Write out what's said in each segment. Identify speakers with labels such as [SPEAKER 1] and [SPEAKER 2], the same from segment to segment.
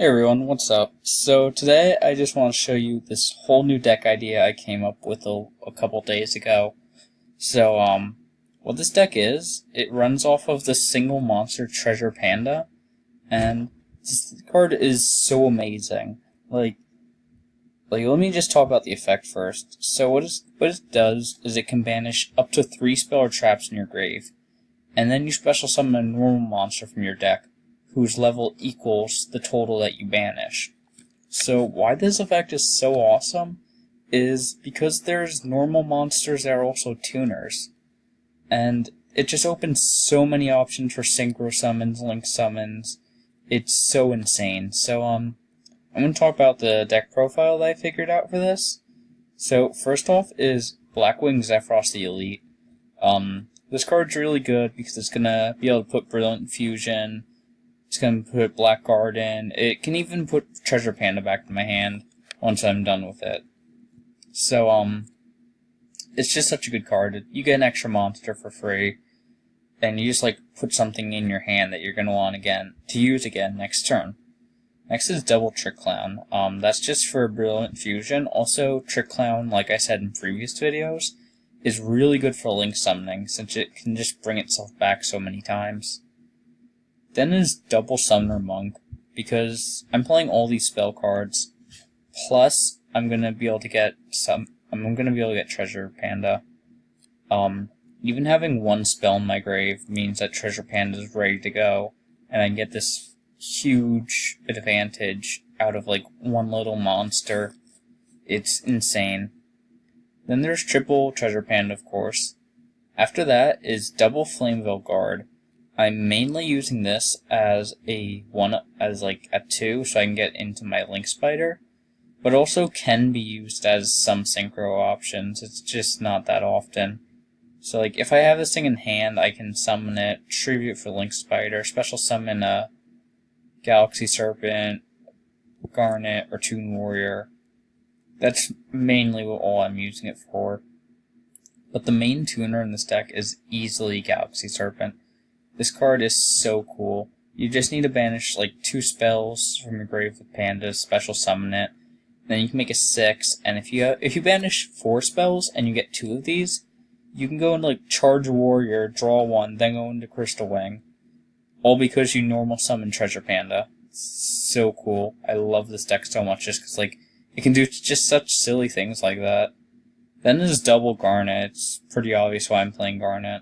[SPEAKER 1] Hey everyone, what's up? So today I just want to show you this whole new deck idea I came up with a couple days ago. So, what this deck is, it runs off of the single monster Treasure Panda, and this card is so amazing. Let me just talk about the effect first. So what it does is it can banish up to 3 spell or traps in your grave, and then you special summon a normal monster from your deck, whose level equals the total that you banish. So why this effect is so awesome is because there's normal monsters that are also tuners. And it just opens so many options for synchro summons, link summons. It's so insane. So I'm going to talk about the deck profile that I figured out for this. So first off is Blackwing Zephyros the Elite. This card's really good because it's going to be able to put Brilliant Fusion. It's going to put Blackguard in. It can even put Treasure Panda back in my hand once I'm done with it. So, it's just such a good card. You get an extra monster for free, and you just, put something in your hand that you're going to want to use again next turn. Next is Double Trick Clown. That's just for Brilliant Fusion. Also, Trick Clown, like I said in previous videos, is really good for link summoning, since it can just bring itself back so many times. Then is Double Summoner Monk, because I'm playing all these spell cards, plus I'm gonna be able to get Treasure Panda. Even having one spell in my grave means that Treasure Panda is ready to go, and I get this huge advantage out of one little monster. It's insane. Then there's Triple Treasure Panda, of course. After that is Double Flameville Guard. I'm mainly using this as a 2, so I can get into my Link Spider, but also can be used as some synchro options. It's just not that often. So if I have this thing in hand, I can summon it, tribute for Link Spider, special summon a Galaxy Serpent, Garnet, or Toon Warrior. That's mainly all I'm using it for. But the main tuner in this deck is easily Galaxy Serpent. This card is so cool. You just need to banish 2 spells from your grave with Panda, special summon it. Then you can make a 6, and if you banish 4 spells and you get 2 of these, you can go into Charge Warrior, draw 1, then go into Crystal Wing. All because you normal summon Treasure Panda. It's so cool. I love this deck so much just because it can do just such silly things like that. Then there's Double Garnet. It's pretty obvious why I'm playing Garnet.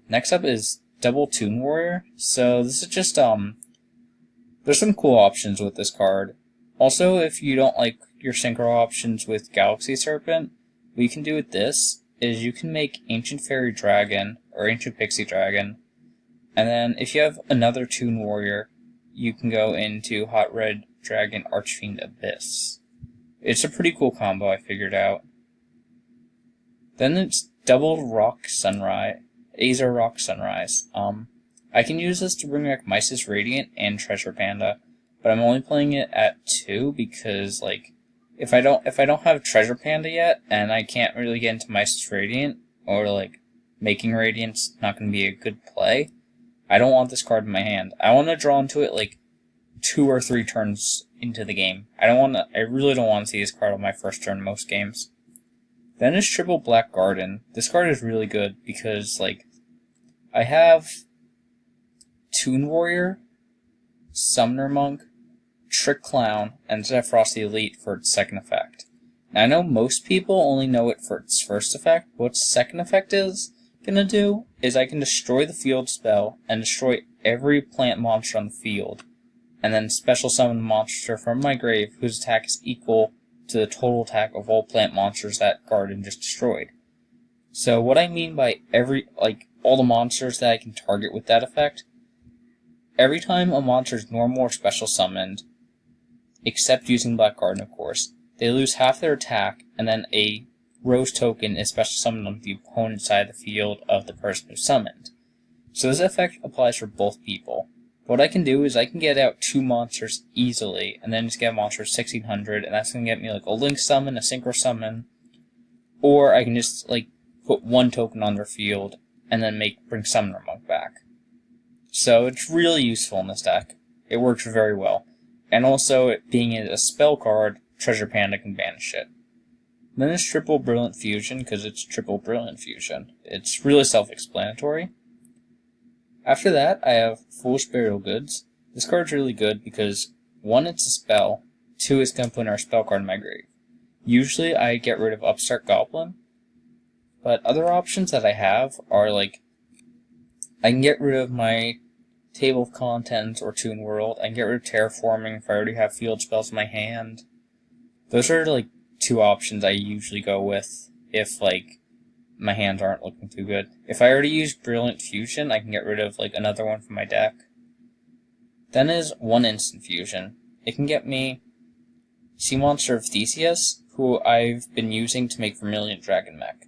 [SPEAKER 1] Next up is Double Toon Warrior. So this is just, there's some cool options with this card. Also, if you don't like your synchro options with Galaxy Serpent, what you can do with this is you can make Ancient Fairy Dragon, or Ancient Pixie Dragon, and then if you have another Toon Warrior, you can go into Hot Red Dragon Archfiend Abyss. It's a pretty cool combo I figured out. Then it's Double Rock Sunrise. Azure Rock Sunrise. I can use this to bring back Mysis Radiant and Treasure Panda, but I'm only playing it at 2 because if I don't have Treasure Panda yet and I can't really get into Mysis Radiant, or making Radiant's not going to be a good play, I don't want this card in my hand. I want to draw into it 2 or 3 turns into the game. I really don't want to see this card on my first turn most games. Then is Triple Black Garden. This card is really good because, I have Toon Warrior, Summoner Monk, Trick Clown, and Zephyros the Elite for its second effect. Now, I know most people only know it for its first effect, but what its second effect is gonna do is I can destroy the field spell and destroy every plant monster on the field, and then special summon a monster from my grave whose attack is equal to the total attack of all plant monsters that garden just destroyed. So what I mean by all the monsters that I can target with that effect, every time a monster is normal or special summoned, except using Black Garden of course, they lose half their attack, and then a Rose token is special summoned on the opponent side of the field of the person who summoned. So this effect applies for both people. What I can do is I can get out 2 monsters easily, and then just get a monster 1600, and that's going to get me a Link Summon, a Synchro Summon, or I can just put 1 token on their field, and then bring Summoner Monk back. So it's really useful in this deck. It works very well. And also, it being a spell card, Treasure Panda can banish it. Then there's Triple Brilliant Fusion, because it's Triple Brilliant Fusion. It's really self-explanatory. After that, I have Foolish Burial Goods. This card's really good because, 1, it's a spell, 2, it's going to put in our spell card in my grave. Usually, I get rid of Upstart Goblin, but other options that I have are like, I can get rid of my Table of Contents or Toon World. I can get rid of Terraforming if I already have field spells in my hand. Those are like 2 options I usually go with if like my hands aren't looking too good. If I already use Brilliant Fusion, I can get rid of like another one from my deck. Then is 1 Instant Fusion. It can get me Sea Monster of Theseus, who I've been using to make Vermilion Dragon Mech.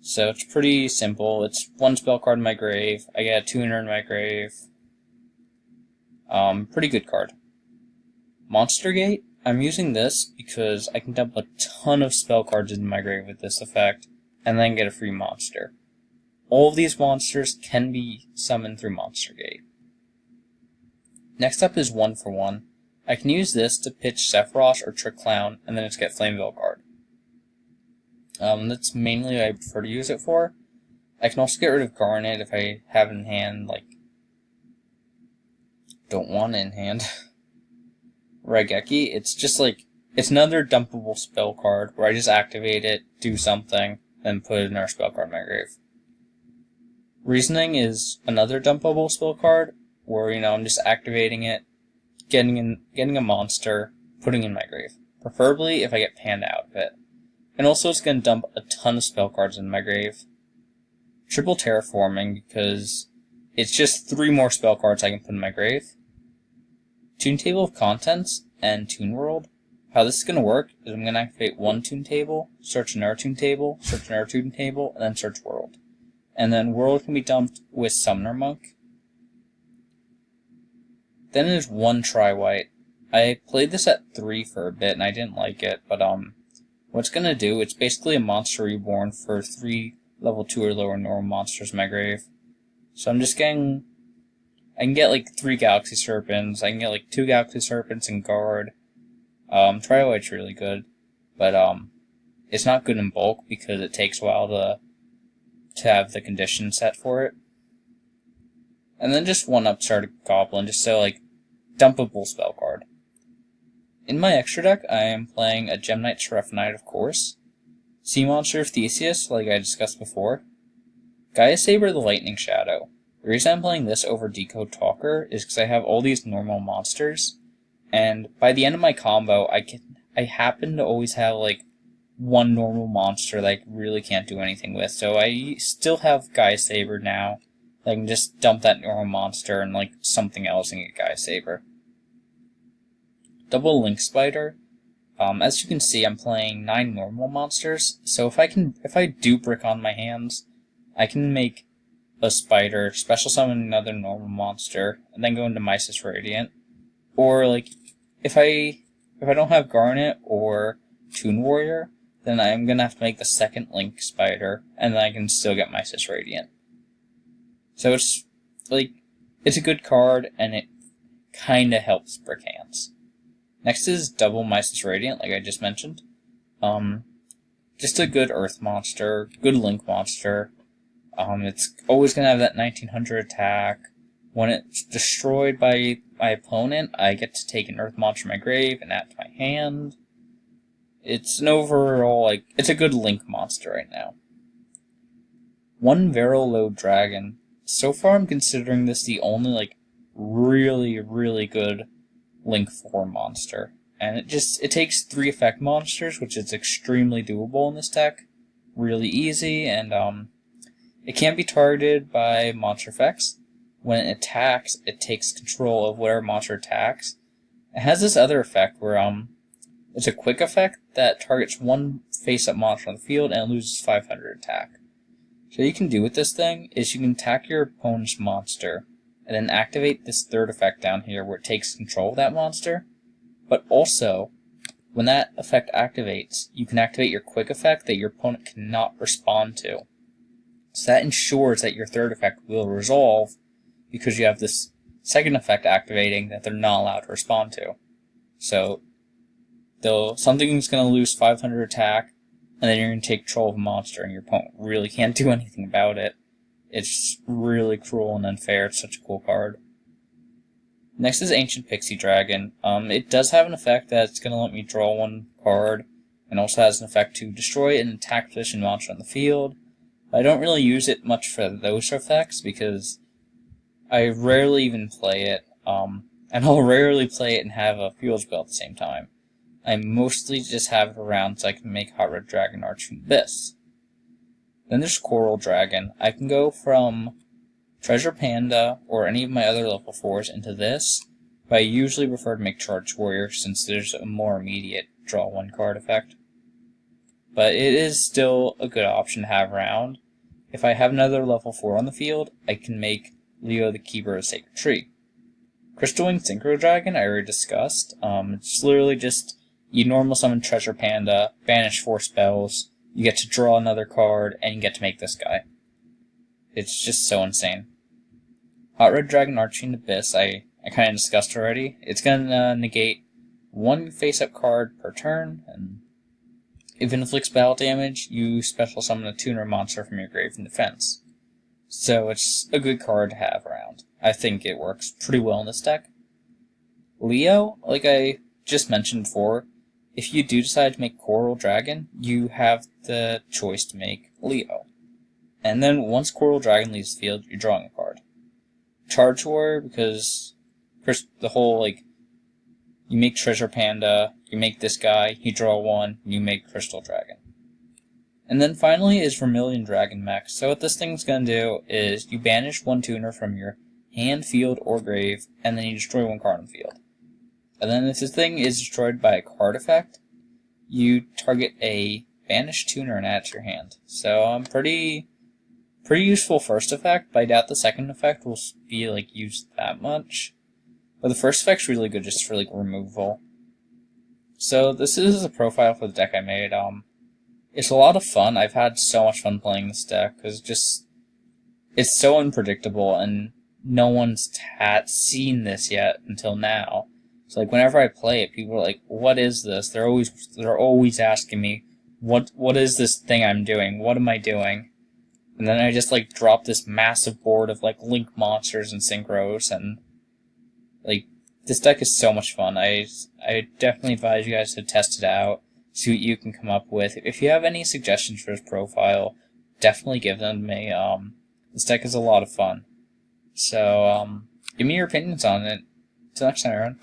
[SPEAKER 1] So it's pretty simple. It's 1 spell card in my grave. I get a tuner in my grave. Pretty good card. Monster Gate. I'm using this because I can dump a ton of spell cards into my grave with this effect, and then get a free monster. All of these monsters can be summoned through Monster Gate. Next up is 1 for 1. I can use this to pitch Sephiroth or Trick Clown, and then just get Flameville card. That's mainly what I prefer to use it for. I can also get rid of Garnet if I have it in hand, like, don't want it in hand. Raigeki, it's just like, it's another dumpable spell card where I just activate it, do something, then put it in our spell card in my grave. Reasoning is another dumpable spell card where, I'm just activating it, getting a monster, putting it in my grave. Preferably if I get Panda out of it. And also it's going to dump a ton of spell cards in my grave. Triple Terraforming because it's just 3 more spell cards I can put in my grave. Toon Table of Contents and Toon World. How this is going to work is I'm going to activate 1 Toon Table, search another Toon Table, search another Toon Table, and then search World. And then World can be dumped with Summoner Monk. Then there's 1 Tri-White. I played this at 3 for a bit and I didn't like it, but what it's going to do, it's basically a Monster Reborn for 3 level 2 or lower normal monsters in my grave. So I'm just getting, I can get like 3 Galaxy Serpents, I can get like 2 Galaxy Serpents and Guard. Tri-White's really good, but it's not good in bulk because it takes a while to have the conditions set for it. And then just 1 Upstart Goblin, just so like, dumpable spell card. In my extra deck, I am playing a Gem Knight Seraphinite, of course. Sea Monster of Theseus, like I discussed before. Gaia Saber the Lightning Shadow. The reason I'm playing this over Decode Talker is because I have all these normal monsters, and by the end of my combo, I happen to always have like 1 normal monster that I really can't do anything with. So I still have Gaia Saber now. I can just dump that normal monster and like something else and get Gaia Saber. Double Link Spider. As you can see, I'm playing 9 normal monsters. So if I do brick on my hands, I can make a spider, special summon another normal monster, and then go into Mysis Radiant. Or like, if I don't have Garnet or Toon Warrior, then I'm gonna have to make the 2nd Link Spider, and then I can still get Mysis Radiant. So it's like, it's a good card, and it kinda helps brick hands. Next is Double Mysis Radiant, like I just mentioned. Just a good Earth monster, good Link monster. It's always gonna have that 1900 attack. When it's destroyed by my opponent, I get to take an Earth monster from my grave and add to my hand. It's an overall, like, it's a good Link monster right now. 1 Veral Load Dragon. So far I'm considering this the only, like, really, really good Link 4 monster. And it takes 3 effect monsters, which is extremely doable in this deck. Really easy, and it can't be targeted by monster effects. When it attacks, it takes control of whatever monster attacks. It has this other effect where it's a quick effect that targets 1 face-up monster on the field and it loses 500 attack. So what you can do with this thing is you can attack your opponent's monster, and then activate this 3rd effect down here where it takes control of that monster. But also, when that effect activates, you can activate your quick effect that your opponent cannot respond to. So that ensures that your 3rd effect will resolve because you have this second effect activating that they're not allowed to respond to. So something's going to lose 500 attack, and then you're going to take control of a monster, and your opponent really can't do anything about it. It's really cruel and unfair. It's such a cool card. Next is Ancient Pixie Dragon. It does have an effect that's going to let me draw one card, and also has an effect to destroy an attack position monster on the field. I don't really use it much for those effects, because I rarely even play it, and I'll rarely play it and have a field spell at the same time. I mostly just have it around so I can make Hot Red Dragon Arching Abyss. Then there's Coral Dragon. I can go from Treasure Panda or any of my other level 4s into this, but I usually prefer to make Charge Warrior since there's a more immediate draw one card effect. But it is still a good option to have around. If I have another level 4 on the field, I can make Leo the Keeper of Sacred Tree. Crystal Wing Synchro Dragon I already discussed. It's literally just you normal summon Treasure Panda, banish 4 spells, you get to draw another card, and you get to make this guy. It's just so insane. Hot Red Dragon Arching Abyss I kind of discussed already. It's going to negate 1 face-up card per turn, and if it inflicts battle damage, you special summon a tuner monster from your grave in defense. So it's a good card to have around. I think it works pretty well in this deck. Leo, like I just mentioned before, if you do decide to make Coral Dragon, you have the choice to make Leo. And then once Coral Dragon leaves the field, you're drawing a card. Charge Warrior, because the whole, you make Treasure Panda, you make this guy, you draw 1, you make Crystal Dragon. And then finally is Vermilion Dragon Mech. So what this thing's going to do is you banish 1 tuner from your hand, field, or grave, and then you destroy 1 card on the field. And then if this thing is destroyed by a card effect, you target a banished tuner and add it to your hand. So pretty useful first effect, but I doubt the second effect will be used that much. But the first effect's really good just for removal. So this is a profile for the deck I made. It's a lot of fun. I've had so much fun playing this deck because it's so unpredictable and no one's seen this yet until now. So whenever I play it, people are like, "What is this?" They're always asking me, "What is this thing I'm doing? What am I doing?" And then I just drop this massive board of link monsters and synchros, and this deck is so much fun. I definitely advise you guys to test it out, see what you can come up with. If you have any suggestions for this profile, definitely give them to me. This deck is a lot of fun. So give me your opinions on it. Till next time, everyone.